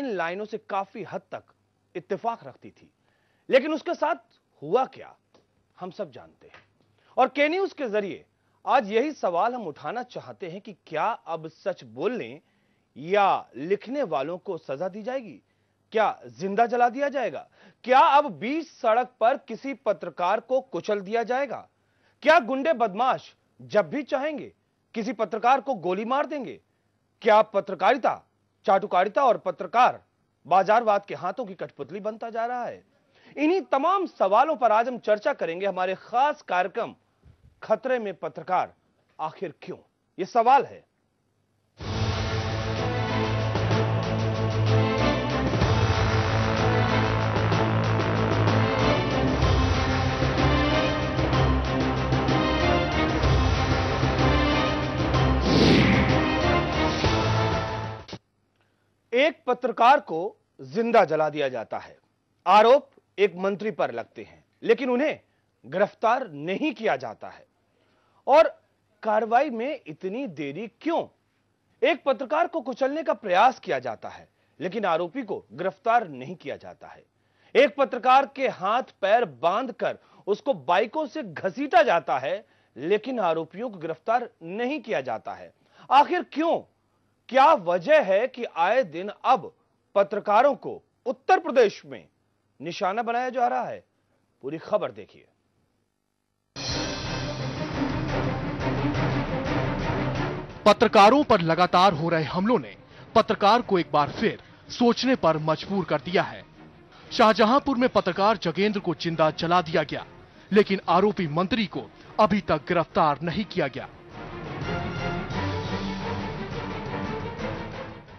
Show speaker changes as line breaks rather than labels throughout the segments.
इन लाइनों से काफी हद तक इत्तेफाक रखती थी, लेकिन उसके साथ हुआ क्या हम सब जानते हैं। और के न्यूज के जरिए आज यही सवाल हम उठाना चाहते हैं कि क्या अब सच बोलने या लिखने वालों को सजा दी जाएगी? क्या जिंदा जला दिया जाएगा? क्या अब बीच सड़क पर किसी पत्रकार को कुचल दिया जाएगा? क्या गुंडे बदमाश जब भी चाहेंगे किसी पत्रकार को गोली मार देंगे? क्या पत्रकारिता चाटुकारिता और पत्रकार बाजारवाद के हाथों की कठपुतली बनता जा रहा है? इन्हीं तमाम सवालों पर आज हम चर्चा करेंगे हमारे खास कार्यक्रम खतरे में पत्रकार आखिर क्यों? यह सवाल है। एक पत्रकार को जिंदा जला दिया जाता है। आरोप एक मंत्री पर लगते हैं, लेकिन उन्हें गिरफ्तार नहीं किया जाता है। और कार्रवाई में इतनी देरी क्यों? एक पत्रकार को कुचलने का प्रयास किया जाता है, लेकिन आरोपी को गिरफ्तार नहीं किया जाता है। एक पत्रकार के हाथ पैर बांधकर उसको बाइकों से घसीटा जाता है, लेकिन आरोपियों को गिरफ्तार नहीं किया जाता है। आखिर क्यों? क्या वजह है कि आए दिन अब पत्रकारों को उत्तर प्रदेश में निशाना बनाया जा रहा है? पूरी खबर देखिए।
पत्रकारों पर लगातार हो रहे हमलों ने पत्रकार को एक बार फिर सोचने पर मजबूर कर दिया है। शाहजहांपुर में पत्रकार जगेंद्र को जिंदा जला दिया गया, लेकिन आरोपी मंत्री को अभी तक गिरफ्तार नहीं किया गया।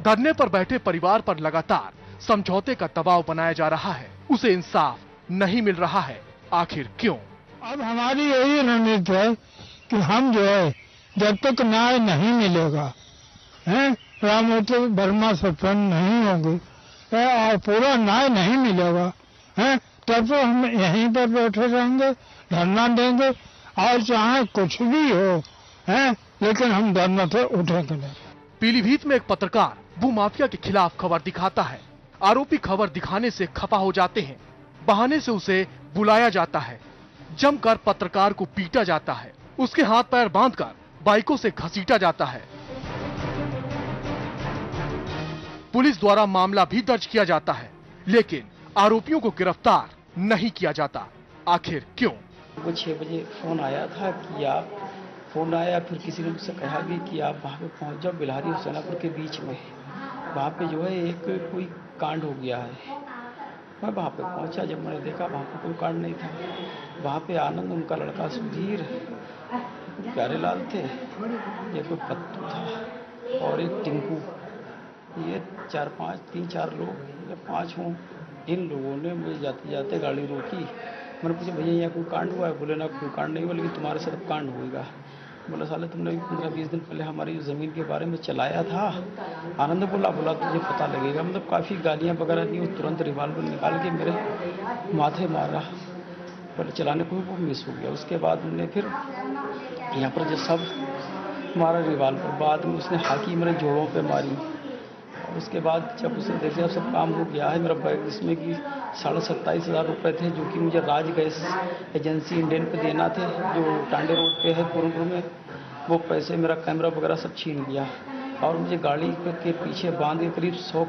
धरने पर बैठे परिवार पर लगातार समझौते का दबाव बनाया जा रहा है। उसे इंसाफ नहीं मिल रहा है। आखिर क्यों?
अब हमारी यही रणनीति है कि हम जो है जब तक न्याय नहीं मिलेगा, राममूर्ति वर्मा सस्पेंड नहीं होंगे और पूरा न्याय नहीं मिलेगा, तब तो हम यहीं पर बैठे रहेंगे, धरना देंगे और चाहे कुछ भी हो, लेकिन हम धरना से उठेंगे नहीं।
पीलीभीत में एक पत्रकार भूमाफिया के खिलाफ खबर दिखाता है। आरोपी खबर दिखाने से खफा हो जाते हैं। बहाने से उसे बुलाया जाता है। जमकर पत्रकार को पीटा जाता है। उसके हाथ पैर बांधकर बाइकों से घसीटा जाता है। पुलिस द्वारा मामला भी दर्ज किया जाता है, लेकिन आरोपियों को गिरफ्तार नहीं किया जाता। आखिर क्यों?
वो 6 बजे फोन आया था कि आप फोन आया, फिर किसी ने मुझसे कहा भी कि आप वहाँ पे पहुँच जाओ, बिल्हारी और सोनापुर के बीच में वहाँ पे जो है एक कोई कांड हो गया है। मैं वहाँ पे पहुँचा, जब मैंने देखा वहाँ पे कोई कांड नहीं था। वहाँ पे आनंद, उनका लड़का सुधीर, प्यारेलाल थे, ये कोई पत्तू था और एक टिंकू, ये 3-4 लोग या 5 हों। इन लोगों ने मुझे जाते जाते गाड़ी रोकी। मैंने पूछा भैया यहाँ कोई कांड हुआ है? बोले ना कोई कांड नहीं हुआ, लेकिन तुम्हारे साथ कांड होगा। बोला साले तुमने 15-20 दिन पहले हमारी ज़मीन के बारे में चलाया था। आनंद बोला तुझे पता लगेगा। मतलब काफ़ी गालियाँ वगैरह दी। तुरंत रिवाल्वर निकाल के मेरे माथे मारा। पहले चलाने को वो मिस हो गया। उसके बाद उन्होंने फिर यहाँ पर जो सब मारा रिवाल्वर, बाद में उसने हाकी मेरे जोड़ों पे मारी। और उसके बाद जब उसने देखा सब काम हो गया है, मेरा बैग जिसमें कि 27,500 रुपये थे, जो कि मुझे राज गैस एजेंसी इंडियन पे देना थे, जो टांडे रोड पे है पूरनपुर में, वो पैसे, मेरा कैमरा वगैरह सब छीन लिया। और मुझे गाड़ी के पीछे बांध के करीब 100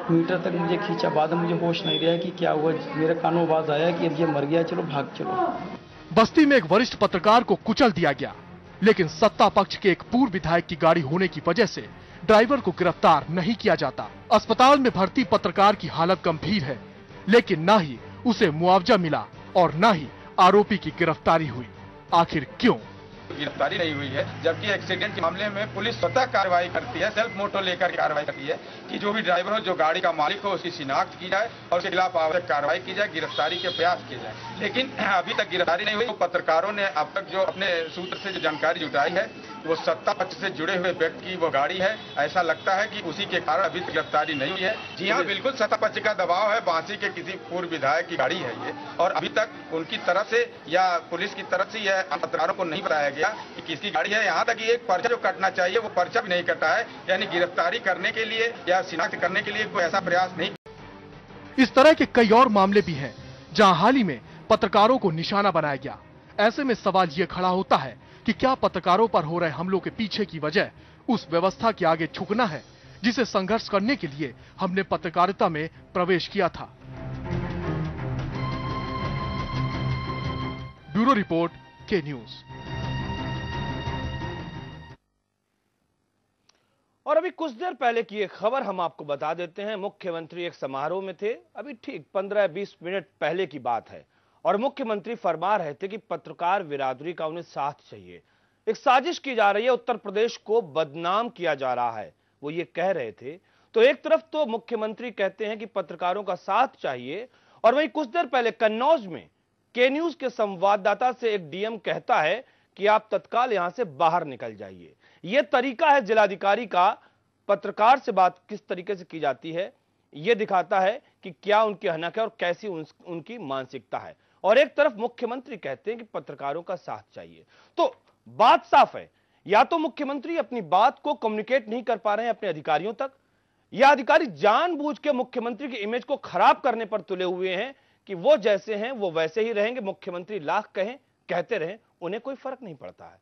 मीटर तक मुझे खींचा। बाद में मुझे होश नहीं रहा कि क्या हुआ। मेरे कानों में आवाज आया कि अब ये मर गया, चलो भाग चलो।
बस्ती में एक वरिष्ठ पत्रकार को कुचल दिया गया, लेकिन सत्ता पक्ष के एक पूर्व विधायक की गाड़ी होने की वजह से ड्राइवर को गिरफ्तार नहीं किया जाता। अस्पताल में भर्ती पत्रकार की हालत गंभीर है, लेकिन न ही उसे मुआवजा मिला और न ही आरोपी की गिरफ्तारी हुई। आखिर क्यों?
गिरफ्तारी नहीं हुई है, जबकि एक्सीडेंट के मामले में पुलिस स्वतः कार्रवाई करती है, सेल्फ मोटो लेकर कार्रवाई करती है कि जो भी ड्राइवर हो, जो गाड़ी का मालिक हो, उसकी शिनाख्त की जाए और उसके खिलाफ आवश्यक कार्रवाई की जाए, गिरफ्तारी के प्रयास किए जाए। लेकिन अभी तक गिरफ्तारी नहीं हुई। पत्रकारों ने अब तक जो अपने सूत्र से जो जानकारी जुटाई है, वो सत्ता पक्ष से जुड़े हुए व्यक्ति की वो गाड़ी है। ऐसा लगता है कि उसी के कारण अभी गिरफ्तारी नहीं हुई है। जी हाँ, बिल्कुल सत्ता पक्ष का दबाव है। बांसी के किसी पूर्व विधायक की गाड़ी है ये, और अभी तक उनकी तरफ से या पुलिस की तरफ से यह पत्रकारों को नहीं बताया गया कि किसकी गाड़ी है। यहाँ तक एक पर्चा जो कटना चाहिए वो पर्चा भी नहीं कटा है, यानी गिरफ्तारी करने के लिए या शिनाख्त करने के लिए कोई ऐसा प्रयास नहीं।
इस तरह के कई और मामले भी हैं जहां हाल ही में पत्रकारों को निशाना बनाया गया। ऐसे में सवाल ये खड़ा होता है कि क्या पत्रकारों पर हो रहे हमलों के पीछे की वजह उस व्यवस्था के आगे झुकना है जिसे संघर्ष करने के लिए हमने पत्रकारिता में प्रवेश किया था। ब्यूरो रिपोर्ट, के न्यूज।
और अभी कुछ देर पहले की एक खबर हम आपको बता देते हैं। मुख्यमंत्री एक समारोह में थे, अभी ठीक 15-20 मिनट पहले की बात है, और मुख्यमंत्री फरमा रहे थे कि पत्रकार बिरादरी का उन्हें साथ चाहिए। एक साजिश की जा रही है, उत्तर प्रदेश को बदनाम किया जा रहा है, वो ये कह रहे थे। तो एक तरफ तो मुख्यमंत्री कहते हैं कि पत्रकारों का साथ चाहिए, और वहीं कुछ देर पहले कन्नौज में के न्यूज के संवाददाता से एक डीएम कहता है कि आप तत्काल यहां से बाहर निकल जाइए। यह तरीका है जिलाधिकारी का, पत्रकार से बात किस तरीके से की जाती है, यह दिखाता है कि क्या उनकी हनक है और कैसी उनकी मानसिकता है। और एक तरफ मुख्यमंत्री कहते हैं कि पत्रकारों का साथ चाहिए। तो बात साफ है, या तो मुख्यमंत्री अपनी बात को कम्युनिकेट नहीं कर पा रहे हैं अपने अधिकारियों तक, या अधिकारी जानबूझ के मुख्यमंत्री की इमेज को खराब करने पर तुले हुए हैं कि वो जैसे हैं वो वैसे ही रहेंगे, मुख्यमंत्री लाख कहें कहते रहें, उन्हें कोई फर्क नहीं पड़ता है।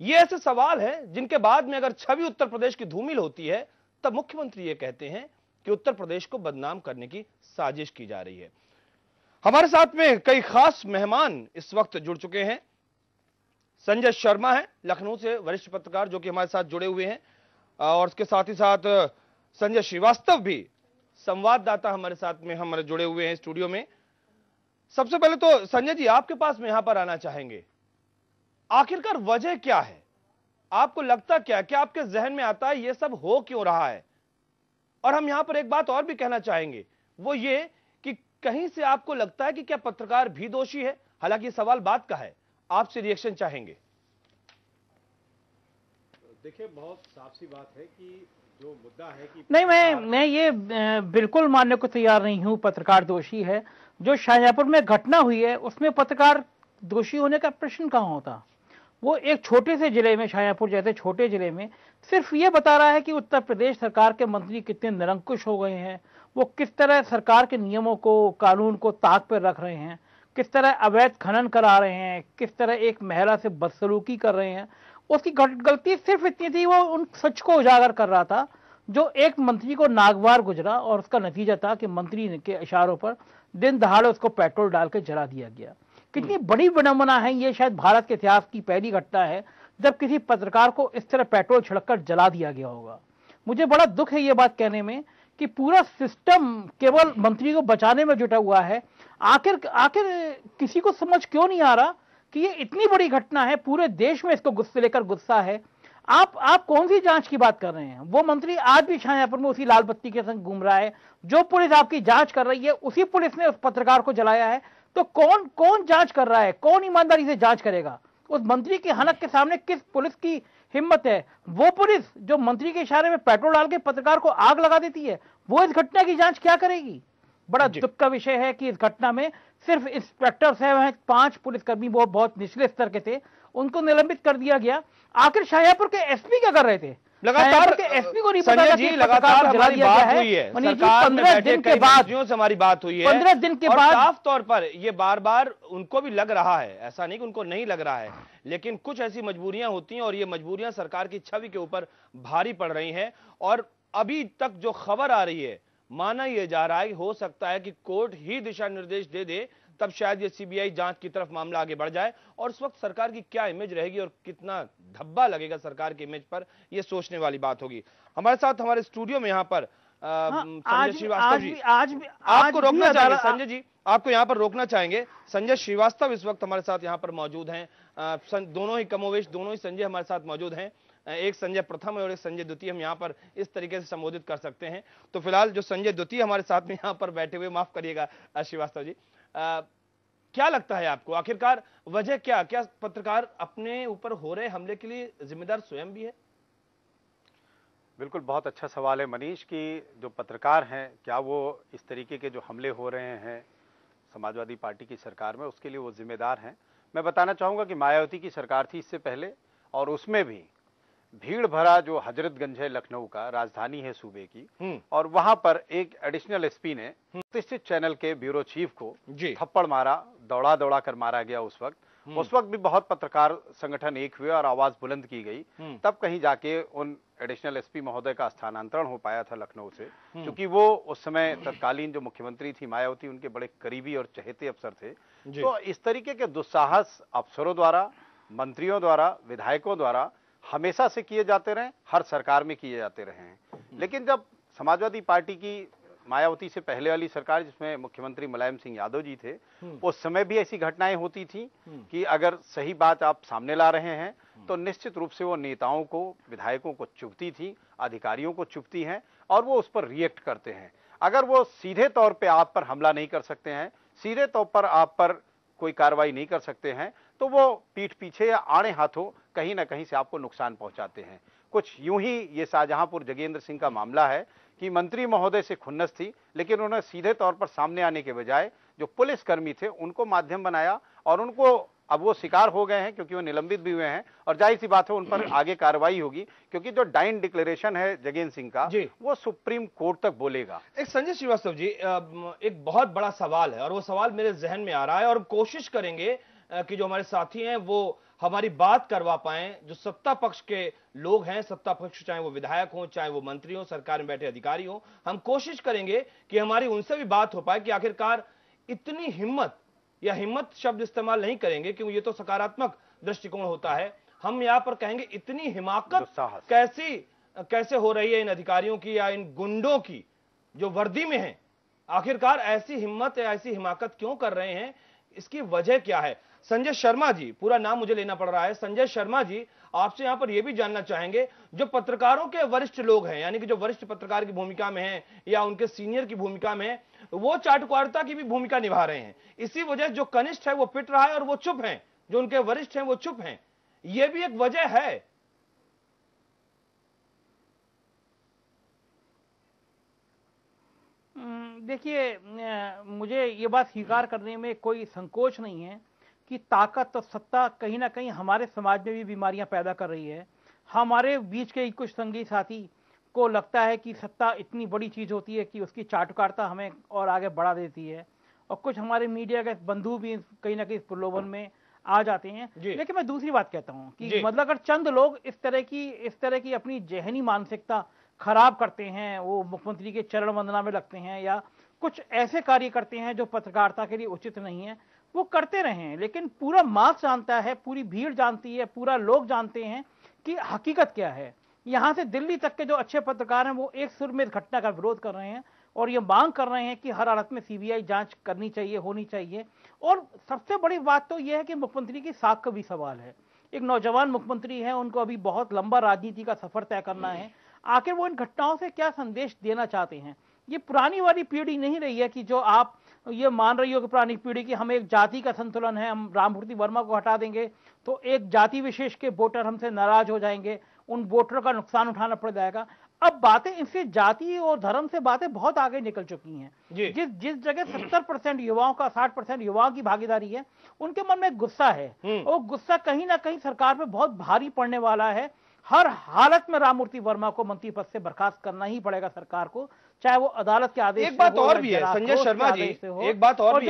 ये ऐसे सवाल हैं जिनके बाद में अगर छवि उत्तर प्रदेश की धूमिल होती है, तब मुख्यमंत्री ये कहते हैं कि उत्तर प्रदेश को बदनाम करने की साजिश की जा रही है। हमारे साथ में कई खास मेहमान इस वक्त जुड़ चुके हैं। संजय शर्मा है लखनऊ से, वरिष्ठ पत्रकार जो कि हमारे साथ जुड़े हुए हैं, और उसके साथ ही साथ संजय श्रीवास्तव भी संवाददाता हमारे साथ में हमारे जुड़े हुए हैं स्टूडियो में। सबसे पहले तो संजय जी, आपके पास में यहां पर आना चाहेंगे, आखिरकार वजह क्या है? आपको लगता क्या आपके जहन में आता है ये सब हो क्यों रहा है? और हम यहां पर एक बात और भी कहना चाहेंगे, वो ये कि कहीं से आपको लगता है कि क्या पत्रकार भी दोषी है? हालांकि सवाल बात का है, आपसे रिएक्शन चाहेंगे।
देखिए, बहुत साफ सी बात है कि जो मुद्दा है कि
नहीं, मैं ये बिल्कुल मानने को तैयार नहीं हूं पत्रकार दोषी है। जो शाहजहांपुर में घटना हुई है उसमें पत्रकार दोषी होने का प्रश्न कहां होता? वो एक छोटे से जिले में, शाहजहांपुर जैसे छोटे जिले में, सिर्फ ये बता रहा है कि उत्तर प्रदेश सरकार के मंत्री कितने निरंकुश हो गए हैं, वो किस तरह सरकार के नियमों को, कानून को ताक पर रख रहे हैं, किस तरह अवैध खनन करा रहे हैं, किस तरह एक महिला से बदसलूकी कर रहे हैं। उसकी गलती सिर्फ इतनी थी, वो उन सच को उजागर कर रहा था जो एक मंत्री को नागवार गुजरा, और उसका नतीजा था कि मंत्री के इशारों पर दिन दहाड़े उसको पेट्रोल डाल के जला दिया गया। कितनी बड़ी विडंबना है, ये शायद भारत के इतिहास की पहली घटना है जब किसी पत्रकार को इस तरह पेट्रोल छिड़ककर जला दिया गया होगा। मुझे बड़ा दुख है ये बात कहने में कि पूरा सिस्टम केवल मंत्री को बचाने में जुटा हुआ है। आखिर किसी को समझ क्यों नहीं आ रहा कि ये इतनी बड़ी घटना है, पूरे देश में इसको गुस्से लेकर गुस्सा है। आप कौन सी जांच की बात कर रहे हैं? वो मंत्री आज भी शाहजहांपुर में उसी लाल बत्ती के संग घूम रहा है। जो पुलिस आपकी जांच कर रही है उसी पुलिस ने उस पत्रकार को जलाया है। तो कौन जांच कर रहा है? कौन ईमानदारी से जांच करेगा? उस मंत्री की हनक के सामने किस पुलिस की हिम्मत है? वो पुलिस जो मंत्री के इशारे में पेट्रोल डाल के पत्रकार को आग लगा देती है, वो इस घटना की जांच क्या करेगी? बड़ा दुख का विषय है कि इस घटना में सिर्फ इंस्पेक्टर साहब हैं, 5 पुलिसकर्मी वो बहुत निचले स्तर के थे, उनको निलंबित कर दिया गया। आखिर शाहजहांपुर के एसपी क्या कर रहे थे?
लगातार
एसपी को नहीं पता था कि
लगातार हमारी बात हुई है, सरकार में
15 दिन के बाद
से हमारी बात हुई है,
15 दिन के बाद
साफ तौर पर ये बार-बार उनको भी लग रहा है, ऐसा नहीं कि उनको नहीं लग रहा है, लेकिन कुछ ऐसी मजबूरियां होती हैं और ये मजबूरियां सरकार की छवि के ऊपर भारी पड़ रही हैं। और अभी तक जो खबर आ रही है, माना यह जा रहा है कि हो सकता है कि कोर्ट ही दिशा निर्देश दे दे, तब शायद ये सीबीआई जांच की तरफ मामला आगे बढ़ जाए। और उस वक्त सरकार की क्या इमेज रहेगी और कितना धब्बा लगेगा सरकार की इमेज पर, यह सोचने वाली बात होगी। हमारे साथ हमारे स्टूडियो में यहाँ पर संजय श्रीवास्तव जी, आपको रोकना चाहेंगे संजय जी, आपको यहाँ पर रोकना चाहेंगे। संजय श्रीवास्तव इस वक्त हमारे साथ यहाँ पर मौजूद हैं, दोनों ही कमोवेश दोनों ही संजय हमारे साथ मौजूद हैं। एक संजय प्रथम और एक संजय द्वितीय हम यहाँ पर इस तरीके से संबोधित कर सकते हैं। तो फिलहाल जो संजय द्वितीय हमारे साथ में यहाँ पर बैठे हुए, माफ करिएगा श्रीवास्तव जी, क्या लगता है आपको, आखिरकार वजह क्या क्या पत्रकार अपने ऊपर हो रहे हमले के लिए जिम्मेदार स्वयं भी है?
बिल्कुल, बहुत अच्छा सवाल है मनीष कि जो पत्रकार हैं क्या वो इस तरीके के जो हमले हो रहे हैं समाजवादी पार्टी की सरकार में उसके लिए वो जिम्मेदार हैं। मैं बताना चाहूँगा कि मायावती की सरकार थी इससे पहले, और उसमें भी भीड़ भरा जो हजरतगंज है लखनऊ का, राजधानी है सूबे की, और वहां पर एक एडिशनल एसपी ने प्रतिष्ठित चैनल के ब्यूरो चीफ को थप्पड़ मारा, दौड़ा कर मारा गया। उस वक्त भी बहुत पत्रकार संगठन एक हुए और आवाज बुलंद की गई, तब कहीं जाके उन एडिशनल एसपी महोदय का स्थानांतरण हो पाया था लखनऊ से, क्योंकि वो उस समय तत्कालीन जो मुख्यमंत्री थी मायावती उनके बड़े करीबी और चहेते अफसर थे। तो इस तरीके के दुस्साहस अफसरों द्वारा, मंत्रियों द्वारा, विधायकों द्वारा हमेशा से किए जाते रहे, हर सरकार में किए जाते रहे हैं। लेकिन जब समाजवादी पार्टी की मायावती से पहले वाली सरकार जिसमें मुख्यमंत्री मुलायम सिंह यादव जी थे, उस समय भी ऐसी घटनाएं होती थी कि अगर सही बात आप सामने ला रहे हैं तो निश्चित रूप से वो नेताओं को, विधायकों को चुभती थी, अधिकारियों को चुभती हैं और वो उस पर रिएक्ट करते हैं। अगर वो सीधे तौर पे आप पर हमला नहीं कर सकते हैं, सीधे तौर पर आप पर कोई कार्रवाई नहीं कर सकते हैं, तो वो पीठ पीछे या आड़े हाथों कहीं ना कहीं से आपको नुकसान पहुंचाते हैं। कुछ यूं ही ये शाहजहांपुर जगेंद्र सिंह का मामला है कि मंत्री महोदय से खुन्नस थी, लेकिन उन्होंने सीधे तौर पर सामने आने के बजाय जो पुलिसकर्मी थे उनको माध्यम बनाया, और उनको अब वो शिकार हो गए हैं क्योंकि वो निलंबित भी हुए हैं, और जाहिर सी बात है उन पर आगे कार्रवाई होगी, क्योंकि जो डाइन डिक्लेरेशन है जगेंद्र सिंह का वो सुप्रीम कोर्ट तक बोलेगा।
एक संजय श्रीवास्तव जी, एक बहुत बड़ा सवाल है और वो सवाल मेरे जहन में आ रहा है, और कोशिश करेंगे कि जो हमारे साथी हैं वो हमारी बात करवा पाएं, जो सत्ता पक्ष के लोग हैं, सत्ता पक्ष चाहे वो विधायक हो, चाहे वो मंत्री हो, सरकार में बैठे अधिकारी हो, हम कोशिश करेंगे कि हमारी उनसे भी बात हो पाए कि आखिरकार इतनी हिम्मत, या हिम्मत शब्द इस्तेमाल नहीं करेंगे क्योंकि ये तो सकारात्मक दृष्टिकोण होता है, हम यहां पर कहेंगे इतनी हिमाकत कैसे हो रही है इन अधिकारियों की या इन गुंडों की जो वर्दी में हैं। आखिरकार ऐसी हिम्मत या ऐसी हिमाकत क्यों कर रहे हैं, इसकी वजह क्या है? संजय शर्मा जी, पूरा नाम मुझे लेना पड़ रहा है, संजय शर्मा जी, आपसे यहां पर यह भी जानना चाहेंगे, जो पत्रकारों के वरिष्ठ लोग हैं, यानी कि जो वरिष्ठ पत्रकार की भूमिका में हैं या उनके सीनियर की भूमिका में हैं, वो चाटुकारिता की भी भूमिका निभा रहे हैं। इसी वजह जो कनिष्ठ है वो पिट रहा है और वो चुप हैं, जो उनके वरिष्ठ हैं वो चुप हैं, यह भी एक वजह है।
देखिए, मुझे ये बात स्वीकार करने में कोई संकोच नहीं है कि ताकत और सत्ता कहीं ना कहीं हमारे समाज में भी बीमारियां पैदा कर रही है। हमारे बीच के कुछ संगी साथी को लगता है कि सत्ता इतनी बड़ी चीज़ होती है कि उसकी चाटुकारिता हमें और आगे बढ़ा देती है, और कुछ हमारे मीडिया के बंधु भी कहीं ना कहीं इस प्रलोभन में आ जाते हैं। लेकिन मैं दूसरी बात कहता हूँ कि मतलब अगर चंद लोग इस तरह की अपनी जहनी मानसिकता खराब करते हैं, वो मुख्यमंत्री के चरण वंदना में लगते हैं या कुछ ऐसे कार्य करते हैं जो पत्रकारिता के लिए उचित नहीं है, वो करते रहे। लेकिन पूरा मास जानता है, पूरी भीड़ जानती है, पूरा लोग जानते हैं कि हकीकत क्या है। यहां से दिल्ली तक के जो अच्छे पत्रकार हैं वो एक सुर में इस घटना का विरोध कर रहे हैं और ये मांग कर रहे हैं कि हर हालत में सीबीआई जांच करनी चाहिए, होनी चाहिए। और सबसे बड़ी बात तो यह है कि मुख्यमंत्री की साख का भी सवाल है। एक नौजवान मुख्यमंत्री है, उनको अभी बहुत लंबा राजनीति का सफर तय करना है। आखिर वो इन घटनाओं से क्या संदेश देना चाहते हैं? ये पुरानी वाली पीढ़ी नहीं रही है कि जो आप ये मान रही हो कि पुरानी पीढ़ी की हम एक जाति का संतुलन है, हम राममूर्ति वर्मा को हटा देंगे तो एक जाति विशेष के वोटर हमसे नाराज हो जाएंगे, उन वोटरों का नुकसान उठाना पड़ जाएगा। अब बातें इनसे जाति और धर्म से बातें बहुत आगे निकल चुकी हैं। जिस जगह 70% युवाओं का 60% युवाओं की भागीदारी है, उनके मन में गुस्सा है और गुस्सा कहीं ना कहीं सरकार पे बहुत भारी पड़ने वाला है। हर हालत में राममूर्ति वर्मा को मंत्री पद से बर्खास्त करना ही पड़ेगा सरकार को, चाहे वो अदालत के आदेश।
एक बात और भी है संजय शर्मा जी, एक बात और भी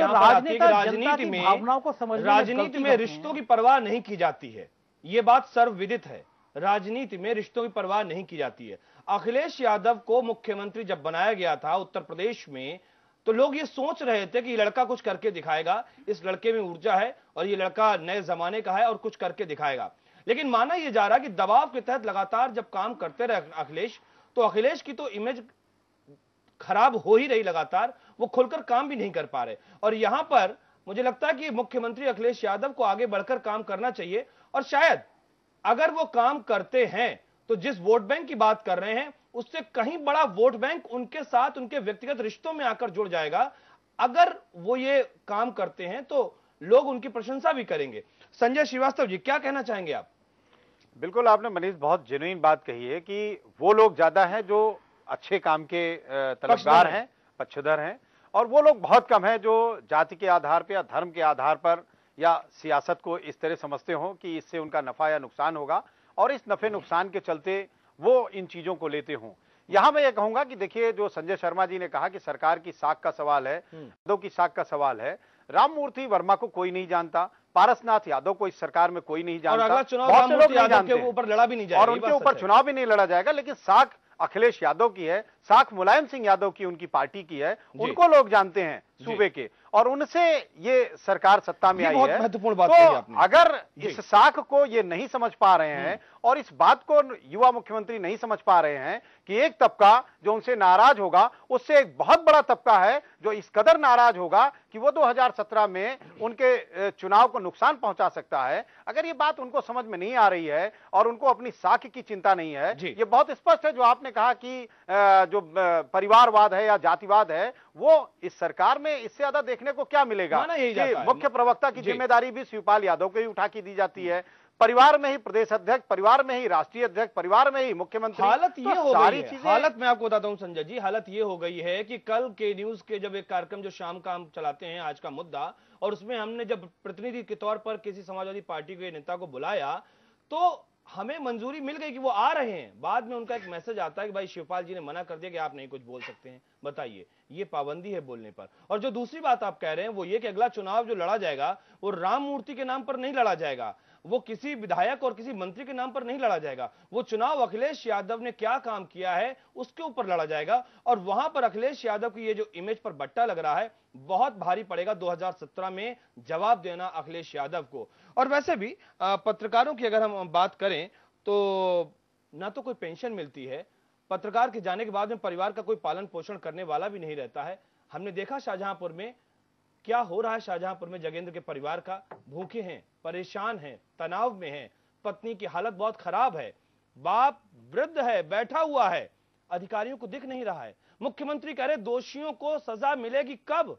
राजनीति में रिश्तों की परवाह नहीं की जाती है। ये बात सर्वविदित है, राजनीति में रिश्तों की परवाह नहीं की जाती है। अखिलेश यादव को मुख्यमंत्री जब बनाया गया था उत्तर प्रदेश में, तो लोग ये सोच रहे थे कि ये लड़का कुछ करके दिखाएगा, इस लड़के में ऊर्जा है और ये लड़का नए जमाने का है और कुछ करके दिखाएगा। लेकिन माना यह जा रहा कि दबाव के तहत लगातार जब काम करते रहे अखिलेश, तो अखिलेश की तो इमेज खराब हो ही रही लगातार, वो खुलकर काम भी नहीं कर पा रहे। और यहां पर मुझे लगता है कि मुख्यमंत्री अखिलेश यादव को आगे बढ़कर काम करना चाहिए, और शायद अगर वो काम करते हैं तो जिस वोट बैंक की बात कर रहे हैं उससे कहीं बड़ा वोट बैंक उनके साथ उनके व्यक्तिगत रिश्तों में आकर जुड़ जाएगा। अगर वो ये काम करते हैं तो लोग उनकी प्रशंसा भी करेंगे। संजय श्रीवास्तव जी, क्या कहना चाहेंगे आप?
बिल्कुल, आपने मनीष बहुत जेन्युइन बात कही है कि वो लोग ज्यादा हैं जो अच्छे काम के तलबगार हैं, पक्षधर हैं, और वो लोग बहुत कम हैं जो जाति के आधार पर या धर्म के आधार पर या सियासत को इस तरह समझते हो कि इससे उनका नफा या नुकसान होगा और इस नफे नुकसान के चलते वो इन चीजों को लेते हों। यहां मैं ये कहूंगा कि देखिए, जो संजय शर्मा जी ने कहा कि सरकार की साख का सवाल है, यादव की साख का सवाल है। राममूर्ति वर्मा को कोई नहीं जानता, पारसनाथ यादव को इस सरकार में कोई नहीं जानता,
और अगला चुनाव
बहुत से लोग नहीं जानते,
के ऊपर लड़ा भी नहीं जाएगा
और उनके ऊपर चुनाव भी नहीं लड़ा जाएगा। लेकिन साख अखिलेश यादव की है, साख मुलायम सिंह यादव की, उनकी पार्टी की है, उनको लोग जानते हैं सूबे के, और उनसे ये सरकार सत्ता में आई है।
महत्वपूर्ण बात
तो
आपने।
अगर इस साख को ये नहीं समझ पा रहे हैं और इस बात को युवा मुख्यमंत्री नहीं समझ पा रहे हैं कि एक तबका जो उनसे नाराज होगा, उससे एक बहुत बड़ा तबका है जो इस कदर नाराज होगा कि वो 2017 में उनके चुनाव को नुकसान पहुंचा सकता है। अगर ये बात उनको समझ में नहीं आ रही है और उनको अपनी साख की चिंता नहीं है, ये बहुत स्पष्ट है जो आपने कहा कि जो परिवारवाद है या जातिवाद है, वो इस सरकार में इससे ज्यादा देखने को क्या मिलेगा कि मुख्य प्रवक्ता की जिम्मेदारी भी शिवपाल यादव को ही उठा के दी जाती है, परिवार में ही प्रदेश अध्यक्ष, परिवार में ही राष्ट्रीय अध्यक्ष, परिवार में ही मुख्यमंत्री।
हालत ये हो गई है,
चीजें,
हालत मैं आपको बताता हूं संजय जी, हालत ये हो गई है कि कल के न्यूज के जब एक कार्यक्रम जो शाम का हम चलाते हैं, आज का मुद्दा, और उसमें हमने जब प्रतिनिधि के तौर पर किसी समाजवादी पार्टी के नेता को बुलाया तो हमें मंजूरी मिल गई कि वो आ रहे हैं। बाद में उनका एक मैसेज आता है कि भाई शिवपाल जी ने मना कर दिया कि आप नहीं कुछ बोल सकते हैं। बताइए, ये पाबंदी है बोलने पर। और जो दूसरी बात आप कह रहे हैं वो ये कि अगला चुनाव जो लड़ा जाएगा वो राम मूर्ति के नाम पर नहीं लड़ा जाएगा, वो किसी विधायक और किसी मंत्री के नाम पर नहीं लड़ा जाएगा। वो चुनाव अखिलेश यादव ने क्या काम किया है उसके ऊपर लड़ा जाएगा, और वहां पर अखिलेश यादव की ये जो इमेज पर बट्टा लग रहा है बहुत भारी पड़ेगा 2017 में जवाब देना अखिलेश यादव को। और वैसे भी पत्रकारों की अगर हम बात करें तो ना तो कोई पेंशन मिलती है, पत्रकार के जाने के बाद में परिवार का कोई पालन पोषण करने वाला भी नहीं रहता है। हमने देखा शाहजहांपुर में क्या हो रहा है, शाहजहांपुर में जगेंद्र के परिवार का, भूखे हैं, परेशान हैं, तनाव में हैं, पत्नी की हालत बहुत खराब है, बाप वृद्ध है, बैठा हुआ है, अधिकारियों को दिख नहीं रहा है। मुख्यमंत्री कह रहे दोषियों को सजा मिलेगी कब,